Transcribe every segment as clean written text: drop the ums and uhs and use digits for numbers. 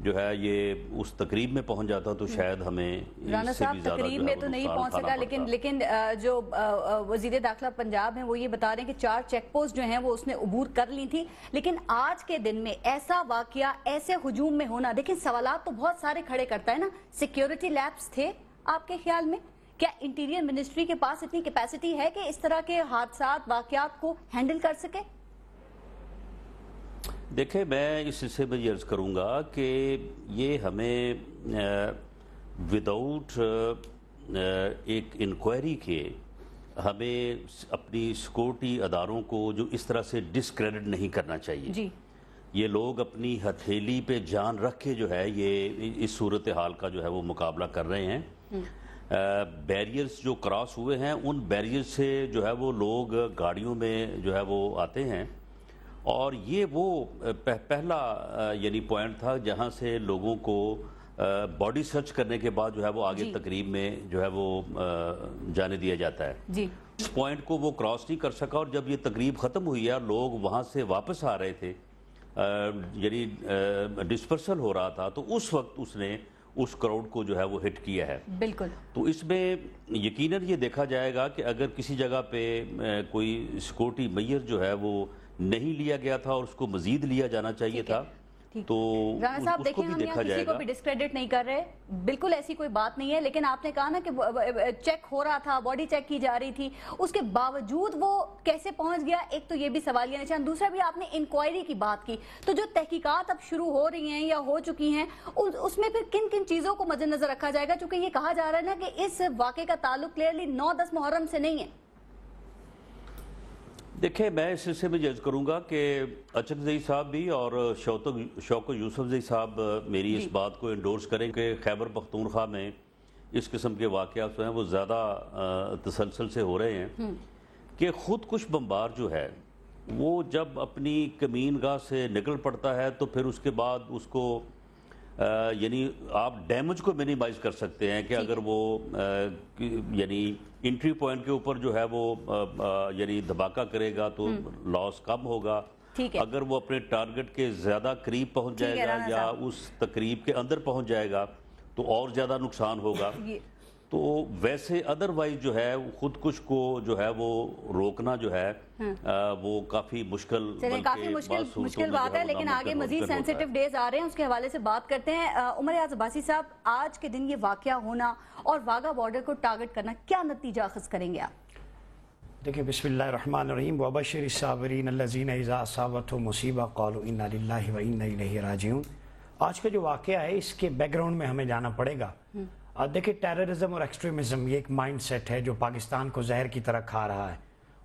جو ہے یہ اس تقریب میں پہنچ جاتا تو شاید ہمیں رانا اس سے صاحب بھی زیادہ تقریب میں تو نہیں پہنچ سکا، لیکن جو وزیر داخلہ پنجاب ہیں وہ یہ بتا رہے ہیں کہ 4 چیک پوسٹ جو ہیں وہ اس نے عبور کر لی تھی، لیکن آج کے دن میں ایسا واقعہ ایسے ہجوم میں ہونا، دیکھیں سوالات تو بہت سارے کھڑے کرتا ہے نا. سیکیورٹی لیبس تھے آپ کے خیال میں؟ کیا انٹیریئر منسٹری کے پاس اتنی کیپیسٹی ہے کہ اس طرح کے حادثات واقعات کو ہینڈل کر سکے؟ دیکھیں میں اس سلسلے میں یہ عرض کروں گا کہ یہ ہمیں وداؤٹ ایک انکوائری کے ہمیں اپنی سیکورٹی اداروں کو جو اس طرح سے ڈسکریڈٹ نہیں کرنا چاہیے. جی یہ لوگ اپنی ہتھیلی پہ جان رکھ کے جو ہے یہ اس صورتحال کا جو ہے وہ مقابلہ کر رہے ہیں. بیریئرز جو کراس ہوئے ہیں ان بیریئرز سے جو ہے وہ لوگ گاڑیوں میں جو ہے وہ آتے ہیں، اور یہ وہ پہلا یعنی پوائنٹ تھا جہاں سے لوگوں کو باڈی سرچ کرنے کے بعد جو ہے وہ آگے تقریب میں جو ہے وہ جانے دیا جاتا ہے. جی اس پوائنٹ کو وہ کراس نہیں کر سکا، اور جب یہ تقریب ختم ہوئی ہے اور لوگ وہاں سے واپس آ رہے تھے، یعنی ڈسپرسل ہو رہا تھا، تو اس وقت اس نے اس کراؤڈ کو جو ہے وہ ہٹ کیا ہے. بالکل. تو اس میں یقیناً یہ دیکھا جائے گا کہ اگر کسی جگہ پہ کوئی سیکورٹی میئر جو ہے وہ نہیں لیا گیا تھا اور اس کو مزید لیا جانا چاہیے تھا، تو رانا صاحب اس کو دیکھیں بھی ہم دیکھا یہاں جائے کسی کو گا. بھی ڈسکریڈٹ نہیں کر رہے، بالکل ایسی کوئی بات نہیں ہے، لیکن آپ نے کہا نا کہ چیک ہو رہا تھا، باڈی چیک کی جا رہی تھی، اس کے باوجود وہ کیسے پہنچ گیا، ایک تو یہ بھی سوالیہ نشان. دوسرا بھی آپ نے انکوائری کی بات کی، تو جو تحقیقات اب شروع ہو رہی ہیں یا ہو چکی ہیں اس میں پھر کن کن چیزوں کو مد نظر رکھا جائے گا؟ چونکہ یہ کہا جا رہا ہے نا کہ اس واقعے کا تعلق کلیئرلی 9-10 محرم سے نہیں ہے. دیکھیں میں اس سلسلے میں عرض کروں گا کہ اچک زئی صاحب بھی اور شوکت یوسف زئی صاحب میری اس بات کو انڈورس کریں کہ خیبر پختونخوا میں اس قسم کے واقعات جو ہیں وہ زیادہ تسلسل سے ہو رہے ہیں کہ خودکش بمبار جو ہے وہ جب اپنی کمین گاہ سے نکل پڑتا ہے تو پھر اس کے بعد اس کو یعنی آپ ڈیمیج کو منیمائز کر سکتے ہیں کہ اگر وہ یعنی انٹری پوائنٹ کے اوپر جو ہے وہ یعنی دھماکہ کرے گا تو لاس کم ہوگا. اگر وہ اپنے ٹارگٹ کے زیادہ قریب پہنچ جائے گا یا اس تقریب کے اندر پہنچ جائے گا تو اور زیادہ نقصان ہوگا. تو ویسے ادروائز جو ہے خودکش کو جو ہے وہ روکنا جو ہے وہ کافی مشکل بات ہے، لیکن آگے مزید سینسیٹیو ڈیز آ رہے ہیں، اس کے حوالے سے بات کرتے ہیں. عمر ایاز عباسی صاحب، آج کے دن یہ واقعہ ہونا اور واگا بارڈر کو ٹارگٹ کرنا کیا نتیجہ اخذ کریں گے آپ؟ دیکھیں بسم اللہ الرحمن الرحیم. وبشر الصابرین الذین اذا اصابتهم مصیبہ قالوا انا للہ وانا الیہ راجعون. آج کا جو واقعہ ہے اس کے بیک گراؤنڈ میں ہمیں جانا پڑے گا. دیکھیں ٹیررزم اور ایکسٹریمزم یہ ایک مائنڈ سیٹ ہے جو پاکستان کو زہر کی طرح کھا رہا ہے،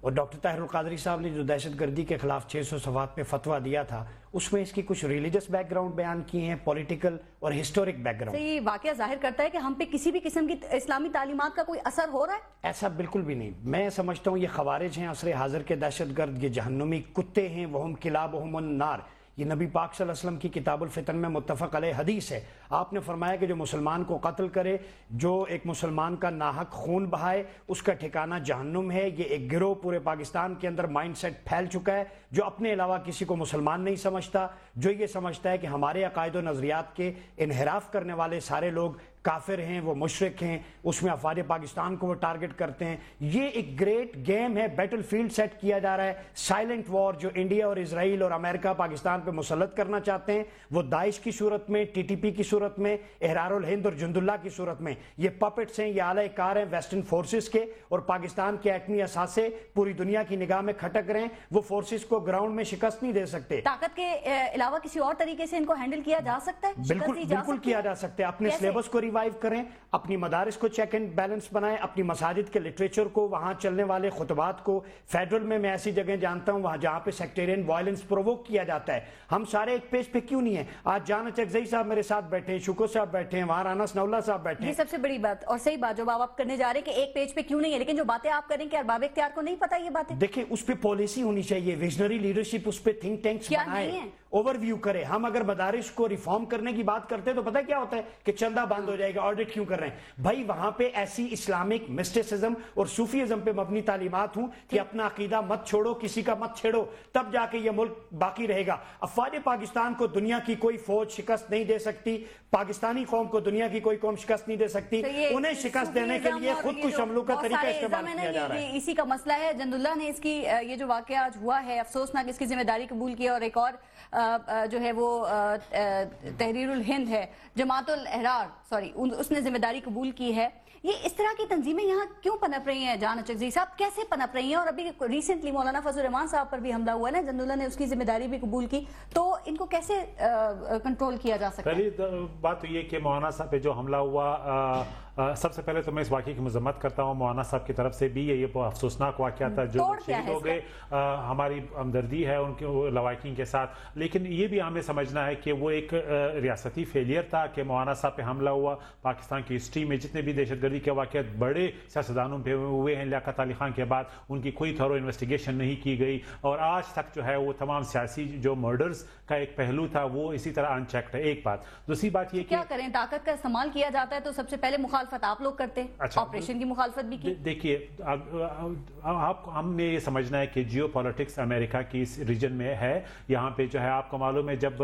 اور ڈاکٹر طاہر القادری صاحب نے جو دہشت گردی کے خلاف 600 صفحات پہ فتویٰ دیا تھا اس میں اس کی کچھ ریلیجس بیک گراؤنڈ بیان کیے ہیں، پولیٹیکل اور ہسٹورک بیک گراؤنڈ. یہ واقعہ ظاہر کرتا ہے کہ ہم پہ کسی بھی قسم کی اسلامی تعلیمات کا کوئی اثر ہو رہا ہے؟ ایسا بالکل بھی نہیں. میں سمجھتا ہوں یہ خوارج ہیں عصر حاضر کے دہشت گرد، یہ جہنمی کتے ہیں، وہم کلابہم النار. یہ نبی پاک صلی اللہ علیہ وسلم کی کتاب الفتن میں متفق علیہ حدیث ہے. آپ نے فرمایا کہ جو مسلمان کو قتل کرے، جو ایک مسلمان کا ناحق خون بہائے، اس کا ٹھکانہ جہنم ہے. یہ ایک گروہ پورے پاکستان کے اندر مائنڈ سیٹ پھیل چکا ہے جو اپنے علاوہ کسی کو مسلمان نہیں سمجھتا، جو یہ سمجھتا ہے کہ ہمارے عقائد و نظریات کے انحراف کرنے والے سارے لوگ کافر ہیں، وہ مشرک ہیں، اس میں افواج پاکستان کو وہ ٹارگٹ کرتے ہیں. یہ ایک گریٹ گیم ہے، بیٹل فیلڈ سیٹ کیا جا رہا ہے. سائلنٹ وار جو انڈیا اور اسرائیل اور امریکہ پاکستان پہ مسلط کرنا چاہتے ہیں، وہ داعش کی صورت میں، ٹی ٹی پی کی صورت میں، احرار الہند اور جند اللہ کی صورت میں. یہ پپٹس ہیں، یہ اعلی کار ہیں ویسٹرن فورسز کے، اور پاکستان کے ایٹمی اثاثے پوری دنیا کی نگاہ میں کھٹک رہے ہیں. وہ فورسز کو گراؤنڈ میں شکست نہیں دے سکتے. طاقت کے علاوہ کسی اور طریقے سے ان کو ہینڈل کیا جا سکتا ہے؟ بالکل کیا جا سکتا ہے. اپنے سلیبس کو ریوائیو کریں، اپنی مدارس کو چیک اینڈ بیلنس بنائیں، اپنی مساجد کے لٹریچر کو، وہاں چلنے والے خطبات کو. فیڈرل میں ایسی جگہ جانتا ہوں وہاں جہاں پہ سیکٹیرین وائلنس پرووک کیا جاتا ہے. ہم سارے ایک پیج پہ کیوں نہیں ہیں؟ آج جان اچک زئی صاحب میرے ساتھ بیٹھے ہیں، شکر صاحب بیٹھے ہیں، وہاں رانا ثناء اللہ صاحب بیٹھے ہیں. یہ سب سے بڑی بات اور صحیح بات جو آپ کرنے جا رہے ہیں کہ ایک پیج پہ کیوں نہیں ہے، لیکن جو باتیں آپ کریں کہ ارباب اختیار کو نہیں پتا یہ باتیں؟ دیکھیں اس پہ پالیسی ہونی چاہیے، ویژنری لیڈرشپ اس پہ تھنک ٹینکس بنائے، اوور ویو کرے. ہم اگر مدارس کو ریفارم کرنے کی بات کرتے ہیں تو پتہ کیا ہوتا ہے کہ چندہ بند ہو جائے گا, آڈٹ کیوں کر رہے ہیں بھائی. وہاں پہ ایسی اسلامک مسٹسزم اور صوفیزم پہ مبنی تعلیمات ہوں کہ اپنا عقیدہ مت چھوڑو, کسی کا مت چھیڑو, تب جا کے یہ ملک باقی رہے گا. افواج پاکستان کو دنیا کی کوئی فوج شکست نہیں دے سکتی, پاکستانی قوم کو دنیا کی کوئی قوم شکست نہیں دے سکتی. انہیں شکست دینے کے لیے خود کچھ عملوں کا طریقہ استعمال کیا جا رہا ہے. اسی کا مسئلہ ہے. جند اللہ نے اس کی یہ جو واقعہ آج ہوا ہے افسوسناک, اس کی ذمہ داری قبول کی, اور ایک اور جو ہے وہ تحریر الہند ہے, جماعت الاحرار سوری, اس نے ذمہ داری قبول کی ہے. یہ اس طرح کی تنظیمیں یہاں کیوں پنپ رہی ہیں جان اچکزئی صاحب, کیسے پنپ رہی ہیں؟ اور ابھی ریسنٹلی مولانا فضل الرحمان صاحب پر بھی حملہ ہوا ہے نا, جند اللہ نے اس کی ذمہ داری بھی قبول کی, تو ان کو کیسے کنٹرول کیا جا سکتا ہے؟ پہلی بات تو یہ کہ مولانا صاحب پہ جو حملہ ہوا, سب سے پہلے تو میں اس واقعے کی مذمت کرتا ہوں مولانا صاحب کی طرف سے بھی. یہ بہت افسوسناک واقعہ تھا, جو شہید ہو گئے, ہماری ہمدردی ہے ان کے لواحقین کے ساتھ. لیکن یہ بھی ہمیں سمجھنا ہے کہ وہ ایک ریاستی فیلئر تھا کہ مولانا صاحب پہ حملہ ہوا. پاکستان کی ہسٹری میں جتنے بھی دہشت گردی کے واقعات بڑے سیاستدانوں پہ ہوئے ہیں لیاقت علی خان کے بعد, ان کی کوئی تھورو انویسٹیگیشن نہیں کی گئی, اور آج تک جو ہے وہ تمام سیاسی جو مرڈرز کا ایک پہلو تھا وہ اسی طرح انچیکڈ ہے. ایک بات. دوسری بات یہ کہ کیا کریں, طاقت کا استعمال کیا جاتا ہے تو سب سے پہلے مخالفت آپ لوگ کرتے ہیں, آپریشن کی مخالفت بھی کی. دیکھیے ہم نے یہ سمجھنا ہے کہ جیو پالیٹکس امریکہ کی اس ریجن میں ہے. یہاں پہ جو ہے آپ کو معلوم ہے جب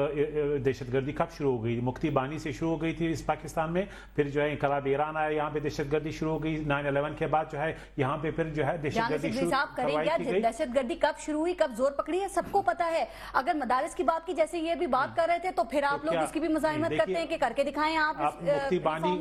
دہشت گردی کب شروع ہو گئی, مکتی بانی سے شروع ہو گئی تھی اس پاکستان میں, پھر جو ہے انقلاب ایران آیا, یہاں پہ دہشت گردی شروع ہو گئی 9/11 کے بعد جو ہے یہاں پہ پھر جو ہے دہشت گردی شروع کریں. دہشت گردی کب شروع ہوئی, کب زور پکڑی ہے, سب کو پتا ہے. اگر مدارس کی بات کی جیسے یہ بھی بات کر رہے تھے, تو پھر آپ لوگ اس کی بھی مزاحمت کرتے ہیں کہ کر کے دکھائیں آپ.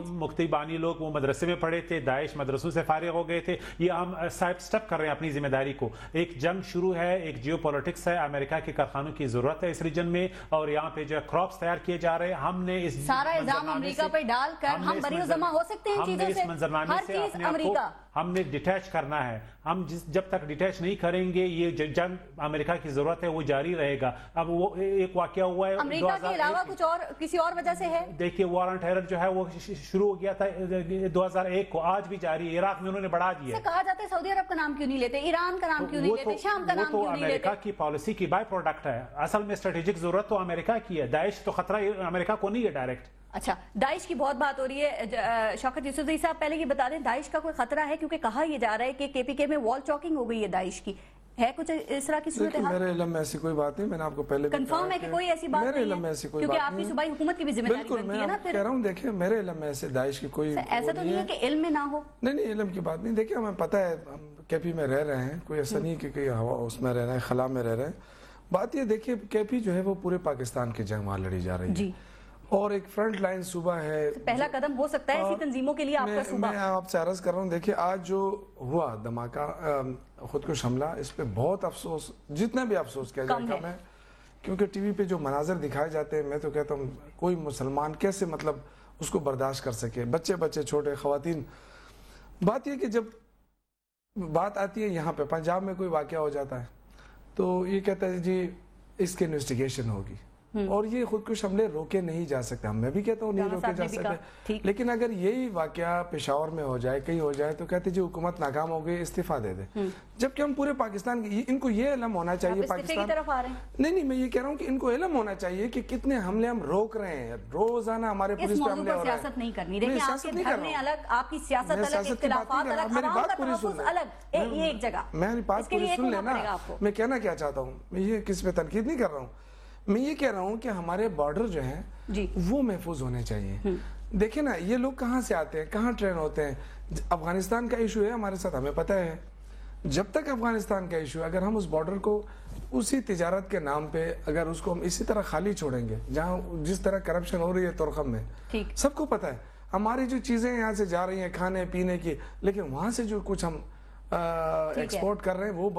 مکتی بانی لوگ وہ مدرسے میں پڑھے تھے, داعش مدرسوں سے فارغ ہو گئے تھے. یہ ہم سائڈ سٹیپ کر رہے ہیں اپنی ذمہ داری کو. ایک جنگ شروع ہے, ایک جیو پالیٹکس ہے, امریکہ کے کارخانوں کی ضرورت ہے اس ریجن میں, اور یہاں پہ جو کراپس تیار کیے جا رہے ہیں. ہم نے اس سارا الزام امریکہ پہ ڈال کر ہم بری و ذمہ ہو سکتے ہیں چیزوں سے, ہر چیز امریکہ. ہم نے ڈیٹیچ کرنا ہے. ہم جب تک ڈیٹیچ نہیں کریں گے یہ جنگ امریکہ کی ضرورت ہے وہ جاری رہے گا. اب وہ ایک واقعہ ہوا ہے امریکہ کے علاوہ کچھ اور کسی اور وجہ سے ہے. دیکھیے وار آن ٹیرر جو ہے وہ شروع ہو گیا تھا 2001 کو, آج بھی جاری ہے. عراق میں انہوں نے بڑھا دیا. کہا جاتا ہے سعودی عرب کا نام کیوں نہیں لیتے, ایران کا نام کیوں نہیں لیتے, شام کا نام کیوں نہیں لیتے؟ امریکہ کی پالیسی کی بائی پروڈکٹ ہے. اصل میں اسٹریٹجک ضرورت تو امریکہ کی ہے. داعش تو خطرہ امریکہ کو نہیں ہے ڈائریکٹ. اچھا, داعش کی بہت بات ہو رہی ہے. شوکت یوسفزئی صاحب پہلے یہ بتا دیں داعش کا کوئی خطرہ ہے, کیونکہ کہا یہ جا رہا ہے کہ KPK میں وال چاکنگ ہو گئی ہے داعش کی, ہے کچھ اس طرح کی صورتحال؟ میرے علم میں ایسی کوئی بات نہیں. میں نے آپ کو پہلے کنفرم ہے کہ کوئی ایسی بات میرے علم میں ایسی کوئی بات نہیں, کیونکہ آپ کی صوبائی حکومت کی بھی ذمہ داری بنتی ہے نا. کہہ رہا ہوں دیکھیں میرے علم میں ایسے داعش کی کوئی ایسا تو نہیں ہے کہ علم میں نہ ہو. نہیں علم کی بات نہیں. دیکھیں ہمیں پتہ ہے ہم KP میں رہ رہے ہیں, کوئی ایسا نہیں کہ کوئی اس میں رہ رہے ہیں, خلا میں رہ رہے ہیں. بات یہ دیکھیے KP جو ہے وہ پورے پاکستان کی جنگ وہاں لڑی جا رہی ہے, اور ایک فرنٹ لائن صوبہ ہے. پہلا قدم ہو سکتا ہے ایسی تنظیموں کے لیے آپ کا صوبہ. میں آپ سے عرض کر رہا ہوں, دیکھیں آج جو ہوا دھماکہ خودکش حملہ, اس پہ بہت افسوس, جتنا بھی افسوس کیا جائے کم ہے, کیونکہ ٹی وی پہ جو مناظر دکھائے جاتے ہیں, میں تو کہتا ہوں کوئی مسلمان کیسے مطلب اس کو برداشت کر سکے, بچے چھوٹے, خواتین. بات یہ کہ جب بات آتی ہے یہاں پہ پنجاب میں کوئی واقعہ ہو جاتا ہے تو یہ کہتا ہے جی اس کی انویسٹیگیشن ہوگی, اور یہ خودکش حملے روکے نہیں جا سکتے. میں بھی کہتا ہوں نہیں روکے جا سکتے, لیکن اگر یہی واقعہ پشاور میں ہو جائے, کہیں ہو جائے, تو کہتے جی حکومت ناکام ہو گئی, استعفیٰ دے دے. جبکہ ہم پورے پاکستان کی, ان کو یہ علم ہونا چاہیے پاکستان. نہیں میں یہ کہہ رہا ہوں کہ ان کو علم ہونا چاہیے کہ کتنے حملے ہم روک رہے ہیں. روزانہ ہمارے پولیس پہ حملے ہو رہے ہیں. سیاست نہیں کرنی, دیکھیں آپ کے دھرنے الگ, آپ کی سیاست الگ, اختلافات الگ, میری بات پوری سن الگ, یہ ایک جگہ. میری بات پوری سن لینا. میں کہنا کیا چاہتا ہوں, میں یہ کس پہ تنقید نہیں کر رہا ہوں, میں یہ کہہ رہا ہوں کہ ہمارے بارڈر جو ہیں وہ محفوظ ہونے چاہیے. دیکھیں نا یہ لوگ کہاں سے آتے ہیں, کہاں ٹرین ہوتے ہیں. افغانستان کا ایشو ہے ہمارے ساتھ, ہمیں پتہ ہے. جب تک افغانستان کا ایشو ہے, اگر ہم اس بارڈر کو اسی تجارت کے نام پہ اگر اس کو ہم اسی طرح خالی چھوڑیں گے, جہاں جس طرح کرپشن ہو رہی ہے تورخم میں, سب کو پتہ ہے. ہماری جو چیزیں یہاں سے جا رہی ہیں کھانے پینے کی, لیکن وہاں سے جو کچھ ہم ایکسپورٹ کر رہے ہیں, وہ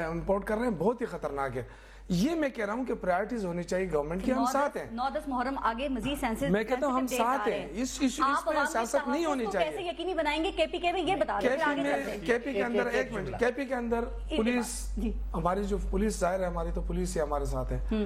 امپورٹ کر رہے ہیں, بہت ہی خطرناک ہے. یہ میں کہہ رہا ہوں کہ پرائرٹیز ہونی چاہیے گورنمنٹ کی. ہم ساتھ ہیں. 9-10 محرم آگے مزید سینسز, میں کہتا ہوں ہم ساتھ ہیں. اس پہ سیاست نہیں ہونی چاہیے. کیسے یقینی بنائیں گے KPK میں, یہ بتا دیں. KP کے اندر ایک منٹ, KP کے اندر پولیس, ہماری جو پولیس ظاہر ہے ہماری تو پولیس ہی ہمارے ساتھ ہے.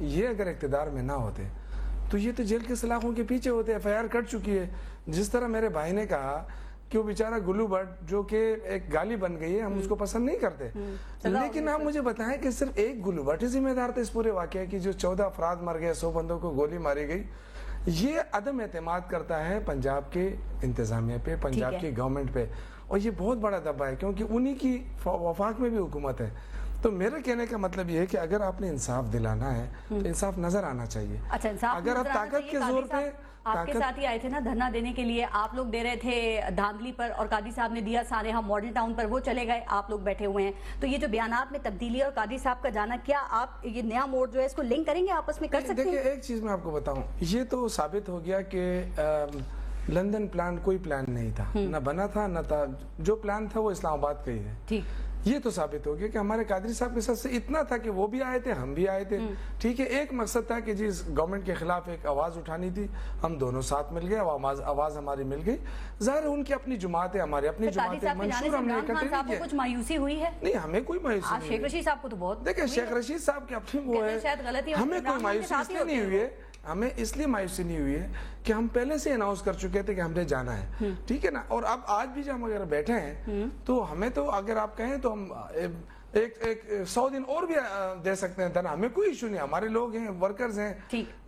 یہ اگر اقتدار میں نہ ہوتے تو یہ تو جیل کے سلاخوں کے پیچھے ہوتے. FIR کٹ چکی ہے. جس طرح میرے بھائی نے کہا کہ وہ بیچارہ گلو بٹ جو کہ ایک گالی بن گئی ہے, ہم اس کو پسند نہیں کرتے, لیکن آپ مجھے بتائیں کہ صرف ایک گلو بٹ ہی ذمہ دار تھا اس پورے واقعے کی, جو 14 افراد مر گئے, 100 بندوں کو گولی ماری گئی. یہ عدم اعتماد کرتا ہے پنجاب کے انتظامیہ پہ, پنجاب کی گورنمنٹ پہ, اور یہ بہت بڑا دبا ہے کیونکہ انہی کی وفاق میں بھی حکومت ہے. تو میرے کہنے کا مطلب یہ ہے کہ اگر آپ نے انصاف دلانا ہے تو انصاف نظر آنا چاہیے. اگر آپ طاقت کے زور پہ, آپ کے ساتھ ہی آئے تھے نا دھرنا دینے کے لیے, آپ لوگ دے رہے تھے دھاندلی پر اور قادری صاحب نے دیا سانحہ ماڈل ٹاؤن پر, وہ چلے گئے, آپ لوگ بیٹھے ہوئے ہیں. تو یہ جو بیانات میں تبدیلی اور قادری صاحب کا جانا, کیا آپ یہ نیا موڑ جو ہے اس کو لنک کریں گے, آپس میں کر سکتے ہیں؟ دیکھیں ایک چیز میں آپ کو بتاؤں, یہ تو ثابت ہو گیا کہ لندن پلان کوئی پلان نہیں تھا, نہ بنا تھا نہ تھا. جو پلان تھا وہ اسلام آباد کا ہی ہے. ٹھیک, یہ تو ثابت ہو گیا کہ ہمارے قادری صاحب کے ساتھ سے اتنا تھا کہ وہ بھی آئے تھے, ہم بھی آئے تھے. ٹھیک ہے, ایک مقصد تھا کہ جس گورنمنٹ کے خلاف ایک آواز اٹھانی تھی, ہم دونوں ساتھ مل گئے, آواز ہماری مل گئی. ظاہر ان کی اپنی جماعت ہے, ہماری اپنی جماعت ہے, منشور ہم نے اکٹھے نہیں کیے. کچھ مایوسی ہوئی ہے؟ نہیں, ہمیں کوئی مایوسی نہیں. شیخ رشید صاحب کو تو بہت دیکھیں, شیخ رشید صاحب کی اپنی وہ ہے, ہمیں کوئی مایوسی اس لیے نہیں ہوئی ہے, ہمیں اس لیے مایوسی نہیں ہوئی ہے کہ ہم پہلے سے اناؤنس کر چکے تھے کہ ہم نے جانا ہے. ٹھیک ہے نا, اور اب آج بھی جب ہم اگر بیٹھے ہیں تو ہمیں تو اگر آپ کہیں تو ہم ایک 100 دن اور بھی دے سکتے ہیں, ہمیں کوئی ایشو نہیں. ہمارے لوگ ہیں, ورکرز ہیں,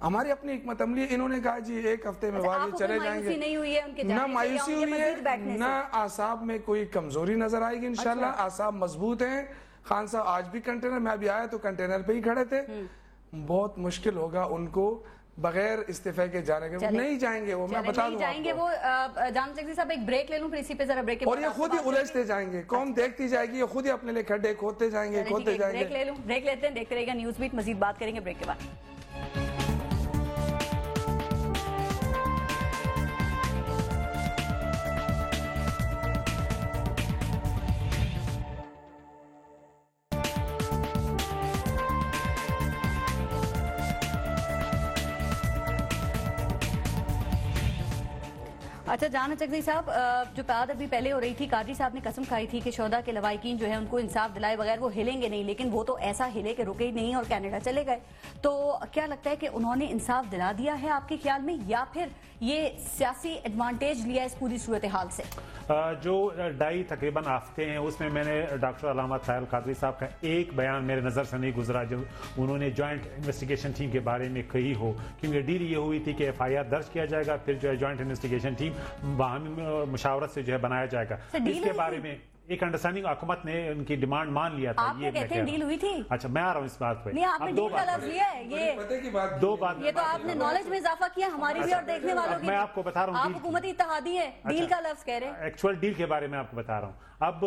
ہماری اپنی حکمت عملی. انہوں نے کہا جی ایک ہفتے میں واقعی چلے جائیں گے. نہ مایوسی ہوئی ہے, نہ اعصاب میں کوئی کمزوری نظر آئے گی. انشاءاللہ اعصاب مضبوط ہیں. خان صاحب آج بھی کنٹینر میں ابھی آیا تو کنٹینر پہ ہی کھڑے تھے. بہت مشکل ہوگا ان کو بغیر استعفے کے جانے کے, نہیں جائیں گے وہ, میں بتا دوں جائیں گے وہ. جان چکسی صاحب ایک بریک لے لوں, پھر اسی پہ ذرا بریک, اور یہ خود ہی الجھتے جائیں گے, قوم دیکھتی جائے گی, یہ خود ہی اپنے لیے کھڈے کھودتے جائیں گے, کھودتے جائیں گے. بریک لے لوں, بریک لیتے ہیں, دیکھتے رہے گا نیوز بیٹ, مزید بات کریں گے بریک کے بعد. اچھا جان چکسی صاحب, جو بات ابھی پہلے ہو رہی تھی, قادری صاحب نے قسم کھائی تھی کہ شہداء کے لواحقین جو ہے ان کو انصاف دلائے بغیر وہ ہلیں گے نہیں, لیکن وہ تو ایسا ہلے کہ رکے ہی نہیں اور کینیڈا چلے گئے. تو کیا لگتا ہے کہ انہوں نے انصاف دلا دیا ہے آپ کے خیال میں, یا پھر یہ سیاسی ایڈوانٹیج لیا اس پوری صورتحال سے؟ جو 2.5 تقریباً ہفتے ہیں اس میں میں نے ڈاکٹر علامہ طاہر قادری صاحب کا ایک بیان میرے نظر سے نہیں گزرا جو انہوں نے جوائنٹ انویسٹیگیشن ٹیم کے بارے میں کہی ہو, کیونکہ ڈیل یہ ہوئی تھی کہ FIR درج کیا جائے گا, پھر جو ہے جوائنٹ انویسٹیگیشن ٹیم باہمی مشاورت سے جو ہے بنایا جائے گا. اس کے بارے میں ایک انڈرسٹینڈنگ حکومت نے ان کی ڈیمانڈ مان لیا تھا. یہ کہتے ہیں ڈیل ہوئی تھی. اچھا میں آ رہا ہوں اس بات پہ. نہیں, آپ نے ڈیل کا لفظ لیا ہے, یہ تو آپ نے نالج میں اضافہ کیا ہماری بھی اور دیکھنے والوں کی. میں آپ کو بتا رہا ہوں, آپ حکومتی اتحادی ہے, ڈیل کا لفظ کہہ رہے ہیں. ایکچوئل ڈیل کے بارے میں آپ کو بتا رہا ہوں. اب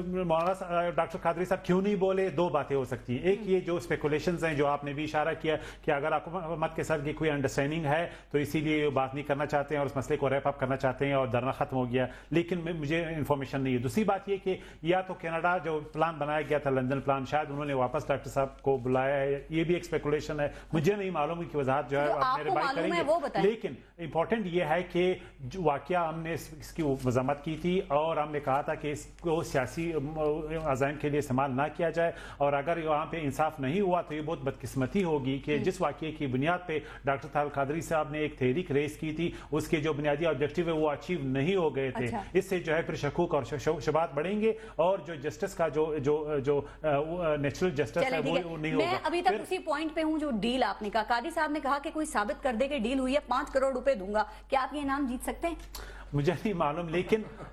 مولانا ڈاکٹر قادری صاحب کیوں نہیں بولے, 2 باتیں ہو سکتی ہیں. ایک یہ جو اسپیکولیشنز ہیں جو آپ نے بھی اشارہ کیا کہ اگر حکومت کے ساتھ کی کوئی انڈرسٹینڈنگ ہے تو اسی لیے بات نہیں کرنا چاہتے ہیں اور اس مسئلے کو ریپ اپ کرنا چاہتے ہیں اور دھرنا ختم ہو گیا, لیکن مجھے انفارمیشن نہیں ہے. دوسری بات یہ کہ یا تو کینیڈا جو پلان بنایا گیا تھا لندن پلان, شاید انہوں نے واپس ڈاکٹر صاحب کو بلایا ہے, یہ بھی ایک اسپیکولیشن ہے, مجھے نہیں معلوم کی وضاحت جو ہے میرے بھائی کریں گے. لیکن امپورٹنٹ یہ ہے کہ جو واقعہ ہم نے اس کی مذمت کی تھی اور ہم نے کہا تھا کہ اس کو سیاسی عزائم کے لیے استعمال نہ کیا جائے, اور اگر وہاں پہ انصاف نہیں ہوا تو یہ بہت بدقسمتی ہوگی کہ جس واقعے کی بنیاد پہ ڈاکٹر طاہر قادری صاحب نے ایک تحریک ریز کی تھی اس کے جو بنیادی آبجیکٹیو ہے وہ اچیو نہیں ہو گئے تھے. اس سے جو ہے پھر شکوک اور شبہات بڑھیں گے اور جو جسٹس کا جو نیچرل جسٹس ہے وہ نہیں ہوگا. میں ابھی تک اسی پوائنٹ پہ ہوں جو ڈیل آپ نے کہا, قادری صاحب نے کہا کہ کوئی ثابت کر دے کہ ڈیل ہوئی ہے 5 کروڑ روپے دوں گا, کیا آپ یہ انعام جیت سکتے ہیں؟ مجھے نہیں معلوم,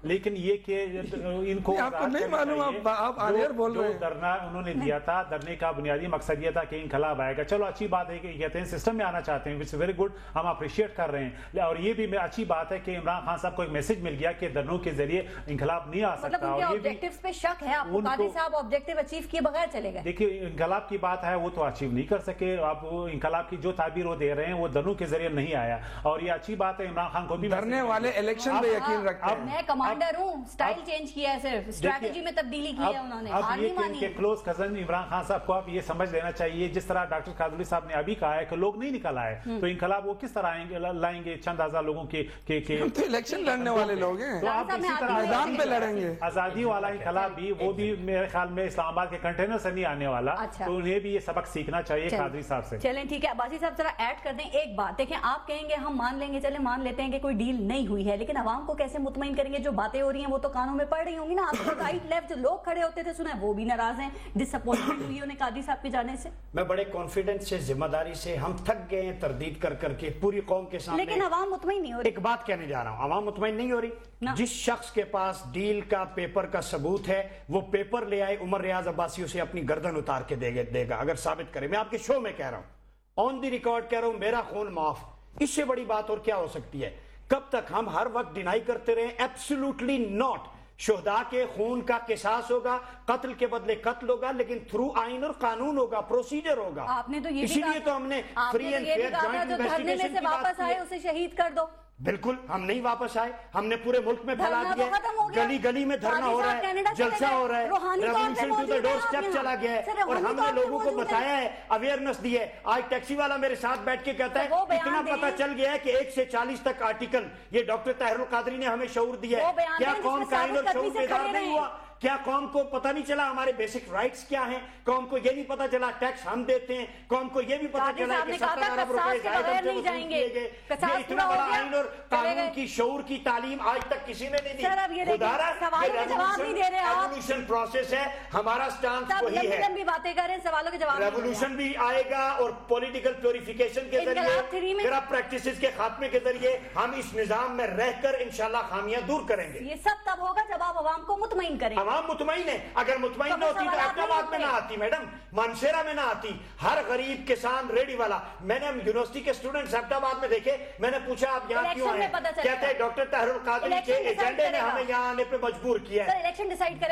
لیکن یہ کہ ان کو آپ کو نہیں معلوم, آپ آنیر بول رہے ہیں. دھرنا انہوں نے دیا تھا, دھرنے کا بنیادی مقصد یہ تھا کہ انقلاب آئے گا. چلو اچھی بات ہے کہ کہتے ہیں سسٹم میں آنا چاہتے ہیں, وچ ویری گڈ, ہم اپریشیٹ کر رہے ہیں. اور یہ بھی اچھی بات ہے کہ عمران خان صاحب کو ایک میسج مل گیا کہ دھرنوں کے ذریعے انقلاب نہیں آ سکتا. اور یہ آبجیکٹیوز پہ شک ہے آپ کو, قادری صاحب آبجیکٹیو اچیو کیے بغیر چلے گئے. دیکھیے انقلاب کی بات ہے وہ تو اچیو نہیں کر سکے. اب انقلاب کی جو تعبیر وہ دے رہے ہیں وہ دھرنوں کے ذریعے نہیں آیا, اور یہ اچھی بات ہے. عمران خان کو بھی دھرنے والے الیکشن الیکشن پہ یقین رکھتے ہیں. میں کمانڈر ہوں, سٹائل چینج کیا ہے, صرف اسٹریٹجی میں تبدیلی کی ہے انہوں نے, ہار نہیں مانی. کلوز کزن عمران خان صاحب کو آپ یہ سمجھ لینا چاہیے, جس طرح ڈاکٹر قادری صاحب نے ابھی کہا ہے کہ لوگ نہیں نکل آئے, تو انقلاب وہ کس طرح لائیں گے چند ہزار لوگوں کے ہم تو الیکشن لڑنے والے لوگ ہیں, تو آپ اسی طرح میدان پہ لڑیں گے. آزادی والا انقلاب بھی, وہ بھی میرے خیال میں اسلام آباد کے کنٹینر سے نہیں آنے والا, تو انہیں بھی یہ سبق سیکھنا چاہیے قادری صاحب سے. چلیں ٹھیک ہے, عباسی صاحب ذرا ایڈ کر دیں ایک بات. دیکھیں آپ کہیں گے ہم مان لیں گے, چلیں مان لیتے ہیں کہ کوئی ڈیل نہیں ہوئی ہے, لیکن عوام کو کیسے مطمئن کریں گے؟ جو باتیں ہو رہی ہیں وہ تو کانوں میں پڑ رہی ہوں گی نا. آپ کو رائٹ لیفٹ جو لوگ کھڑے ہوتے تھے سنا ہے وہ بھی ناراض ہیں, ڈس اپوائنٹمنٹ ہوئی انہیں قادری صاحب کے جانے سے. میں بڑے کانفیڈنس سے, ذمہ داری سے, ہم تھک گئے ہیں تردید کر کر کے پوری قوم کے سامنے, لیکن عوام مطمئن نہیں ہو رہی. ایک بات کہنے جا رہا ہوں, عوام مطمئن نہیں ہو رہی. جس شخص کے پاس ڈیل کا پیپر کا ثبوت ہے وہ پیپر لے آئے, عمر ریاض عباسی اسے اپنی گردن اتار کے دے گا اگر ثابت کرے. میں آپ کے شو میں کہہ رہا ہوں, آن دی ریکارڈ کہہ رہا ہوں, میرا خون معاف. اس سے بڑی بات اور کیا ہو سکتی ہے؟ کب تک ہم ہر وقت ڈینائی کرتے رہے؟ Absolutely not. شہداء کے خون کا قصاص ہوگا, قتل کے بدلے قتل ہوگا, لیکن تھرو آئین اور قانون ہوگا, پروسیجر ہوگا. آپ نے تو یہ اسی لیے تو ہم نے free and fair joint investigation کی بات کی. آئے اسے شہید کر دو. بالکل ہم نہیں واپس آئے, ہم نے پورے ملک میں پھیلا دیا, گلی گلی میں دھرنا ہو رہا ہے, جلسہ ہو رہا ہے, revolution to the doorstep چلا گیا ہے, اور ہم نے لوگوں کو بتایا ہے, اویئرنیس دی ہے. آج ٹیکسی والا میرے ساتھ بیٹھ کے کہتا ہے اتنا پتہ چل گیا ہے کہ 1 سے 40 تک آرٹیکل, یہ ڈاکٹر طاہر القادری نے ہمیں شعور دیا ہے. کیا قوم کا آئین اور شعور بیدار نہیں ہوا؟ کیا قوم کو پتہ نہیں چلا ہمارے بیسک رائٹس کیا ہیں؟ قوم کو یہ نہیں پتہ چلا ٹیکس ہم دیتے ہیں؟ قوم کو یہ بھی پتہ چلا کہ 70 ارب روپے زائد ہم سے وصول کیے گئے. یہ اتنا بڑا آئین اور قانون کی شعور کی تعلیم آج تک کسی نے نہیں دی. خدا رہا ریولوشن پروسیس ہے, ہمارا سٹانس وہی ہے. لمبی باتیں کر رہے ہیں, سوالوں کے جواب. ریولوشن بھی آئے گا اور پولیٹیکل پیوریفیکیشن کے ذریعے, کرپٹ پریکٹسز کے خاتمے کے ذریعے ہم اس نظام میں رہ کر انشاءاللہ خامیاں دور کریں گے. یہ سب تب ہوگا جب آپ عوام کو مطمئن کریں. عوام مطمئن ہے. اگر مطمئن نہ ہوتی تو احمدآباد میں نہ آتی, میڈم مانشیرہ میں نہ آتی. ہر غریب کسان ریڈی والا, میں نے یونیورسٹی کے اسٹوڈنٹس احمدآباد میں دیکھے, میں نے پوچھا آپ یہاں کیوں آئے؟ کہتے ہیں ڈاکٹر طاہر القادری کے ایجنڈے نے ہمیں یہاں آنے پہ مجبور کیا ہے.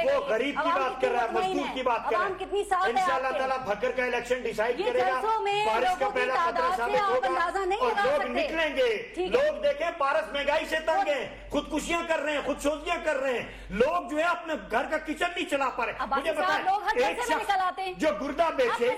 وہ غریب کی بات کر رہا ہے, مزدور کی بات کر رہا ہے. انشاءاللہ تعالیٰ بھکر کا الیکشن ڈیسائیڈ کرے گا, بارش کا پہلا خطرہ ثابت ہوگا اور لوگ نکلیں گے. لوگ دیکھیں پارس مہنگائی سے تنگ ہیں, خودکشیاں کر رہے ہیں, خودسوزیاں کر رہے ہیں. لوگ جو ہے اپنے گھر کا کچن نہیں چلا پا رہے. مجھے بتائیں, ایک شخص جو گردہ بیچے,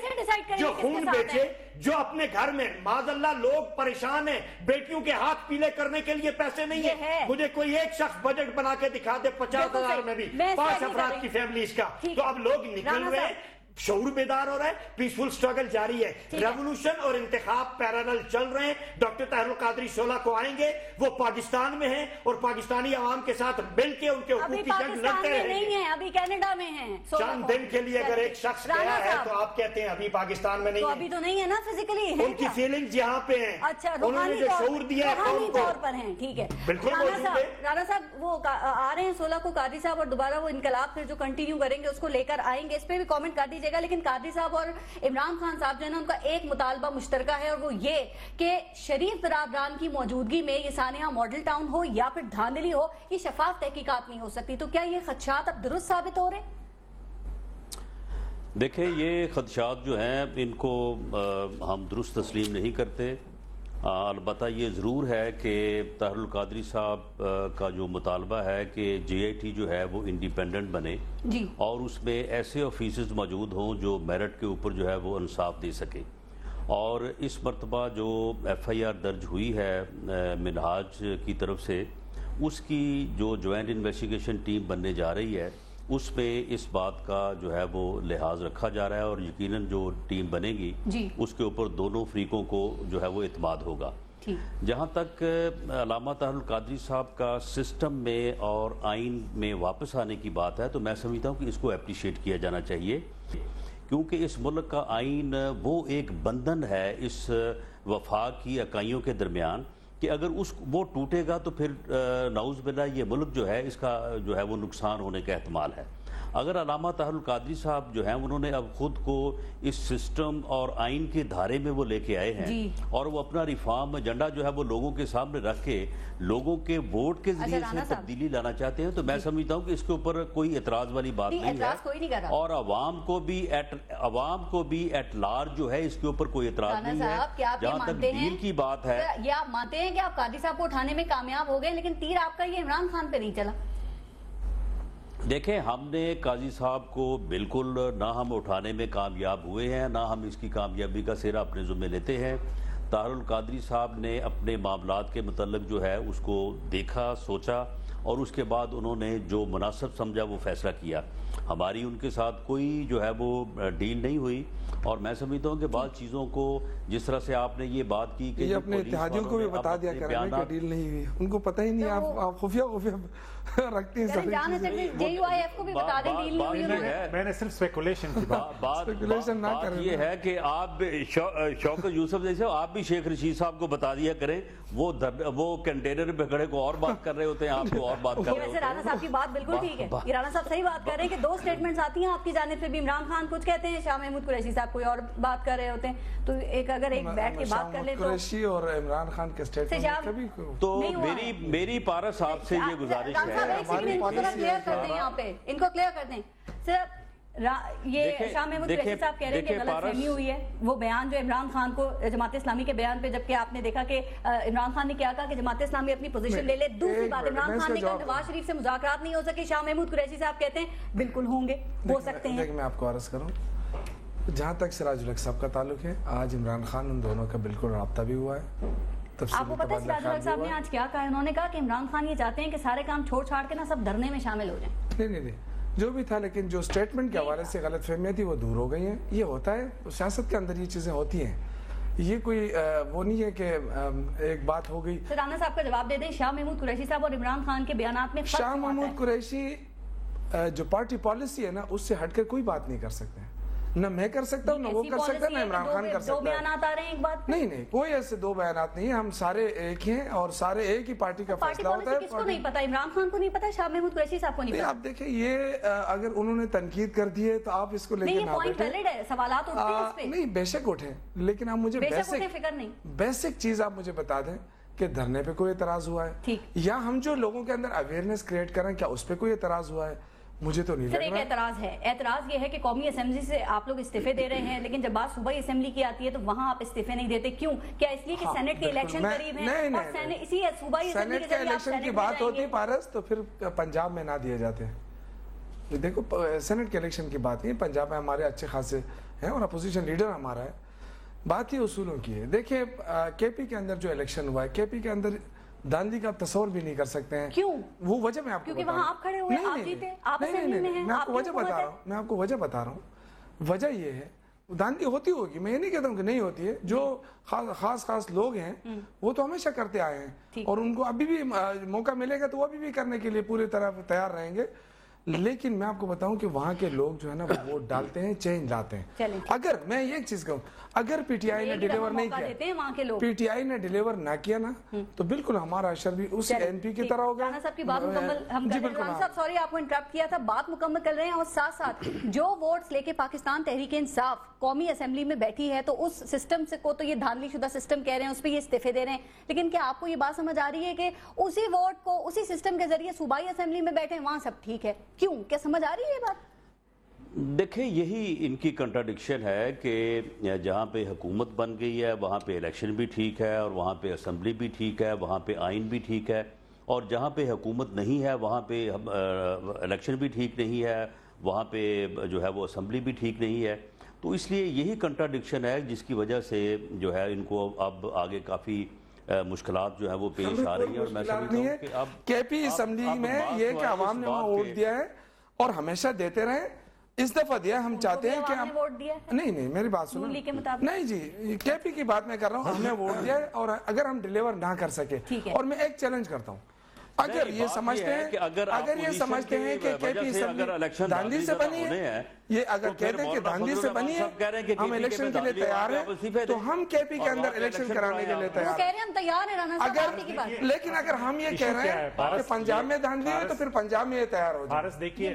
جو خون بیچے, جو اپنے گھر میں معاذ اللہ لوگ پریشان ہیں, بیٹیوں کے ہاتھ پیلے کرنے کے لیے پیسے نہیں ہیں, مجھے کوئی ایک شخص بجٹ بنا کے دکھا دے 50,000 میں بھی 5 افراد کی فیملیز کا. تو اب لوگ نکل رہے ہیں, شعور بیدار ہو رہا ہے, پیسفل سٹرگل جاری ہے. ریولوشن اور انتخاب پیرالل چل رہے ہیں. ڈاکٹر طاہر القادری 16 کو آئیں گے, وہ پاکستان میں ہیں اور پاکستانی عوام کے ساتھ مل کے ان کے حقوق کی جنگ لڑتے رہیں گے. ابھی کینیڈا میں ہیں. چند دن کے لیے اگر ایک شخص گیا ہے تو آپ کہتے ہیں ابھی پاکستان میں نہیں ہے. ابھی تو نہیں ہے نا فزیکلی, ان کی فیلنگز یہاں پہ ہیں. اچھا, انہوں نے جو شعور دیا ہے قوم کو, پر ہیں. ٹھیک ہے, بالکل موجود ہے. رانا صاحب وہ آ رہے ہیں 16 کو قادری صاحب, اور دوبارہ وہ انقلاب پھر جو کنٹینیو کریں گے اس کو لے کر آئیں گے. اس پہ بھی کامنٹ کر دیجیے گا. لیکن قادری صاحب اور عمران خان صاحب جو ہے نا, ان کا ایک مطالبہ مشترکہ ہے, اور وہ یہ کہ شریف برادران کی موجودگی میں یہ سانحہ ماڈل ٹاؤن ہو یا پھر دھاندلی ہو, یہ شفاف تحقیقات نہیں ہو سکتی. تو کیا یہ خدشات اب درست ثابت ہو رہے؟ دیکھیں, یہ خدشات جو ہیں ان کو ہم درست تسلیم نہیں کرتے. البتہ یہ ضرور ہے کہ طاہر القادری صاحب کا جو مطالبہ ہے کہ JIT جو ہے وہ انڈیپینڈنٹ بنے جی, اور اس میں ایسے آفیسز موجود ہوں جو میرٹ کے اوپر جو ہے وہ انصاف دے سکے. اور اس مرتبہ جو FIR درج ہوئی ہے منہاج کی طرف سے, اس کی جو جوائنٹ انویسٹیگیشن ٹیم بننے جا رہی ہے, اس میں اس بات کا جو ہے وہ لحاظ رکھا جا رہا ہے, اور یقیناً جو ٹیم بنے گی اس کے اوپر دونوں فریقوں کو جو ہے وہ اعتماد ہوگا. جہاں تک علامہ طاہر القادری صاحب کا سسٹم میں اور آئین میں واپس آنے کی بات ہے, تو میں سمجھتا ہوں کہ اس کو اپریشیٹ کیا جانا چاہیے, کیونکہ اس ملک کا آئین وہ ایک بندھن ہے اس وفاق کی اکائیوں کے درمیان کہ اگر وہ ٹوٹے گا تو پھر نعوذ باللہ یہ ملک جو ہے اس کا جو ہے وہ نقصان ہونے کا احتمال ہے. اگر علامہ طاہر القادری صاحب جو ہیں انہوں نے اب خود کو اس سسٹم اور آئین کے دھارے میں وہ لے کے آئے ہیں اور وہ اپنا ریفارم ایجنڈا جو ہے وہ لوگوں کے سامنے رکھ کے لوگوں کے ووٹ کے ذریعے سے تبدیلی لانا چاہتے ہیں، تو میں سمجھتا ہوں کہ اس کے اوپر کوئی اعتراض والی بات نہیں ہے، اور عوام کو بھی ایٹ لارج جو ہے اس کے اوپر کوئی اعتراض نہیں ہے۔ جہاں تک ڈیل کی بات ہے، یہ آپ مانتے ہیں کہ آپ قادری صاحب کو اٹھانے میں کامیاب ہو گئے، لیکن تیر آپ کا یہ عمران خان پہ نہیں چلا؟ دیکھیں، ہم نے قاضی صاحب کو بالکل نہ ہم اٹھانے میں کامیاب ہوئے ہیں، نہ ہم اس کی کامیابی کا سہرا اپنے ذمہ لیتے ہیں۔ طاہر القادری صاحب نے اپنے معاملات کے متعلق جو ہے اس کو دیکھا، سوچا، اور اس کے بعد انہوں نے جو مناسب سمجھا وہ فیصلہ کیا۔ ہماری ان کے ساتھ کوئی جو ہے وہ ڈیل نہیں ہوئی، اور میں سمجھتا ہوں کہ بعض چیزوں کو جس طرح سے آپ نے یہ بات کی کہ یہ اپنے اتحادیوں کو بھی بتا دیا کریں کہ ڈیل نہیں ہوئی، ان کو پتہ ہی نہیں، آپ خفیہ رکھتے ہیں سبھی میں نے صرف سپیکولیشن کی بات یہ ہے کہ آپ شوکت یوسف جیسے آپ بھی شیخ رشید صاحب کو بتا دیا کریں، وہ کنٹینر پہ کھڑے کو اور بات کر رہے ہوتے ہیں، آپ کو اور بات کر رہے ہوتے ہیں۔ رانا صاحب کی بات بالکل ٹھیک ہے، رانا صاحب صحیح بات کر رہے ہیں کہ دو سٹیٹمنٹس آتی ہیں آپ کی جانب سے بھی، عمران خان کچھ کہتے ہیں، شاہ محمود قریشی صاحب کوئی اور بات کر رہے ہوتے ہیں، تو اگر ایک بیٹھ کے بات کر لے تو قریشی اور عمران خان کے سٹیٹمنٹ کبھی تو میری پارس صاحب سے یہ گزارش ہے، کلیئر کر دیں، یہاں پہ ان کو کلیئر کر دیں صرف یہ شاہ محمود قریشی صاحب کہہ رہے ہیں کہ غلط فہمی ہوئی ہے، وہ بیان جو عمران خان کو جماعت اسلامی کے بیان پہ، جبکہ آپ نے دیکھا کہ عمران خان نے کیا کہا کہ جماعت اسلامی اپنی پوزیشن لے لے۔ دوسری بات، عمران خان نے کہا نواز شریف سے مذاکرات نہیں ہو سکے، شاہ محمود قریشی صاحب کہتے ہیں بالکل ہوں گے، ہو سکتے ہیں۔ میں آپ کو عرض کروں، جہاں تک سراج الحق صاحب کا تعلق ہے، آج عمران خان ان دونوں کا بالکل رابطہ بھی ہوا ہے۔ آپ کو پتہ ہے سراج الحق صاحب نے آج کیا کہا؟ انہوں نے کہا کہ عمران خان یہ چاہتے ہیں کہ سارے کام چھوڑ چھاڑ کے نا سب دھرنے میں شامل ہو جائیں۔ نہیں، جو بھی تھا، لیکن جو سٹیٹمنٹ کے حوالے سے غلط فہمیاں تھی وہ دور ہو گئی ہیں۔ یہ ہوتا ہے سیاست کے اندر، یہ چیزیں ہوتی ہیں، یہ کوئی وہ نہیں ہے کہ ایک بات ہو گئی۔ رانا صاحب کا جواب دے دیں، شاہ محمود قریشی صاحب اور عمران خان کے بیانات میں شاہ محمود قریشی جو پارٹی پالیسی ہے نا، اس سے ہٹ کر کوئی بات نہیں کر سکتے ہیں، نہ میں کر سکتا ہوں، نہ وہ کر سکتا ہے، نہ عمران خان کر سکتا ہے۔ دو بیانات آ رہے ہیں ایک بات؟ نہیں، کوئی ایسے دو بیانات نہیں ہیں، ہم سارے ایک ہیں اور سارے ایک ہی پارٹی کا فیصلہ ہوتا ہے۔ کس کو نہیں پتا؟ عمران خان کو نہیں پتا، شاہ محمود قریشی صاحب کو نہیں پتا؟ آپ دیکھیں، یہ اگر انہوں نے تنقید کر دی ہے تو آپ اس کو لے کے نہ بیٹھیں۔ سوالات اٹھتے ہیں اس پہ؟ نہیں، بے شک اٹھیں، لیکن آپ مجھے بیسک چیز آپ مجھے بتا دیں کہ دھرنے پہ کوئی اعتراض ہوا ہے، یا ہم جو لوگوں کے اندر اویئرنیس کریٹ کریں، کیا اس پہ کوئی اعتراض ہوا ہے؟ مجھے تو نہیں لگ رہا۔ ایک اعتراض ہے، اعتراض یہ ہے کہ قومی اسمبلی سے آپ لوگ استعفے دے رہے ہیں، لیکن جب بات صوبائی اسمبلی کی آتی ہے تو وہاں آپ استعفے نہیں دیتے، کیوں؟ کیا اس لیے کہ سینٹ کے الیکشن قریب ہیں اور اسی صوبائی اسمبلی کے الیکشن کی بات ہوتی ہے پارس، تو پھر پنجاب میں نہ دیے جاتے ہیں۔ دیکھو، سینٹ کے الیکشن کی بات نہیں، پنجاب میں ہمارے اچھے خاصے ہیں اور اپوزیشن لیڈر ہمارا ہے، بات ہی اصولوں کی ہے۔ دیکھیں، کے پی کے اندر جو الیکشن ہوا ہے، کے پی کے اندر داندھی کا آپ تصور بھی نہیں کر سکتے ہیں۔ کیوں؟ وہ وجہ میں آپ کو کیونکہ وہاں آپ کھڑے ہوئے، آپ جیتے، آپ اسمبلی میں ہیں، میں آپ کو وجہ بتا رہا ہوں، میں آپ کو وجہ بتا رہا ہوں۔ وجہ یہ ہے، داندھی ہوتی ہوگی، میں یہ نہیں کہتا ہوں کہ نہیں ہوتی ہے، جو خاص لوگ ہیں وہ تو ہمیشہ کرتے آئے ہیں، اور ان کو ابھی بھی موقع ملے گا تو وہ ابھی بھی کرنے کے لیے پوری طرح تیار رہیں گے۔ لیکن میں آپ کو بتاؤں کہ وہاں کے لوگ جو ہے نا وہ ووٹ ڈالتے ہیں، چینج لاتے ہیں۔ اگر میں ایک چیز کہوں، اگر پی ٹی آئی نے ڈیلیور نہیں کیا، پی ٹی آئی نے ڈیلیور نہ کیا نا، تو بالکل ہمارا اشر بھی اسی این پی کی طرح ہوگا۔ رانا صاحب کی بات مکمل ہم کر رہے ہیں۔ رانا صاحب سوری آپ کو انٹرپٹ کیا تھا، بات مکمل کر رہے ہیں، اور ساتھ ساتھ جو ووٹس لے کے پاکستان تحریک انصاف قومی اسمبلی میں بیٹھی ہے، تو اس سسٹم سے کو تو یہ دھاندلی شدہ سسٹم کہہ رہے ہیں، اس پہ یہ استعفے دے رہے ہیں، لیکن کیا آپ کو یہ بات سمجھ آ رہی ہے کہ اسی ووٹ کو اسی سسٹم کے ذریعے صوبائی اسمبلی میں بیٹھے وہاں سب ٹھیک ہے؟ کیوں؟ کیا سمجھ آ رہی ہے یہ بات؟ دیکھیں، یہی ان کی کنٹراڈکشن ہے کہ جہاں پہ حکومت بن گئی ہے وہاں پہ الیکشن بھی ٹھیک ہے، اور وہاں پہ اسمبلی بھی ٹھیک ہے، وہاں پہ آئین بھی ٹھیک ہے، اور جہاں پہ حکومت نہیں ہے وہاں پہ الیکشن بھی ٹھیک نہیں ہے، وہاں پہ جو ہے وہ اسمبلی بھی ٹھیک نہیں ہے۔ تو اس لیے یہی کنٹراڈکشن ہے جس کی وجہ سے جو ہے ان کو اب آگے کافی مشکلات جو ہے وہ پیش آ رہی ہیں، اور میں سمجھتا ہوں کہ اب کے پی اسمبلی میں یہ کہ عوام نے وہاں ووٹ دیا ہے اور ہمیشہ دیتے رہے، اس دفعہ دیا، ہم چاہتے ہیں کہ نہیں میری بات سنو، نہیں جی، کے پی کی بات میں کر رہا ہوں، ہم نے ووٹ دیا ہے، اور اگر ہم ڈیلیور نہ کر سکے، اور میں ایک چیلنج کرتا ہوں، اگر یہ سمجھتے ہیں کہ کے پی اسمبلی داندھی سے بنی ہے، یہ اگر کہتے ہیں کہ داندھی سے بنی ہے، ہم الیکشن کے لیے تیار ہیں، تو ہم کے پی کے اندر الیکشن کرانے کے لیے تیار ہیں۔ لیکن اگر ہم یہ کہہ رہے ہیں کہ پنجاب میں داندھی ہے تو پھر پنجاب میں یہ تیار ہو جائے، دیکھیے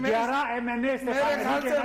11 MNA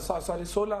16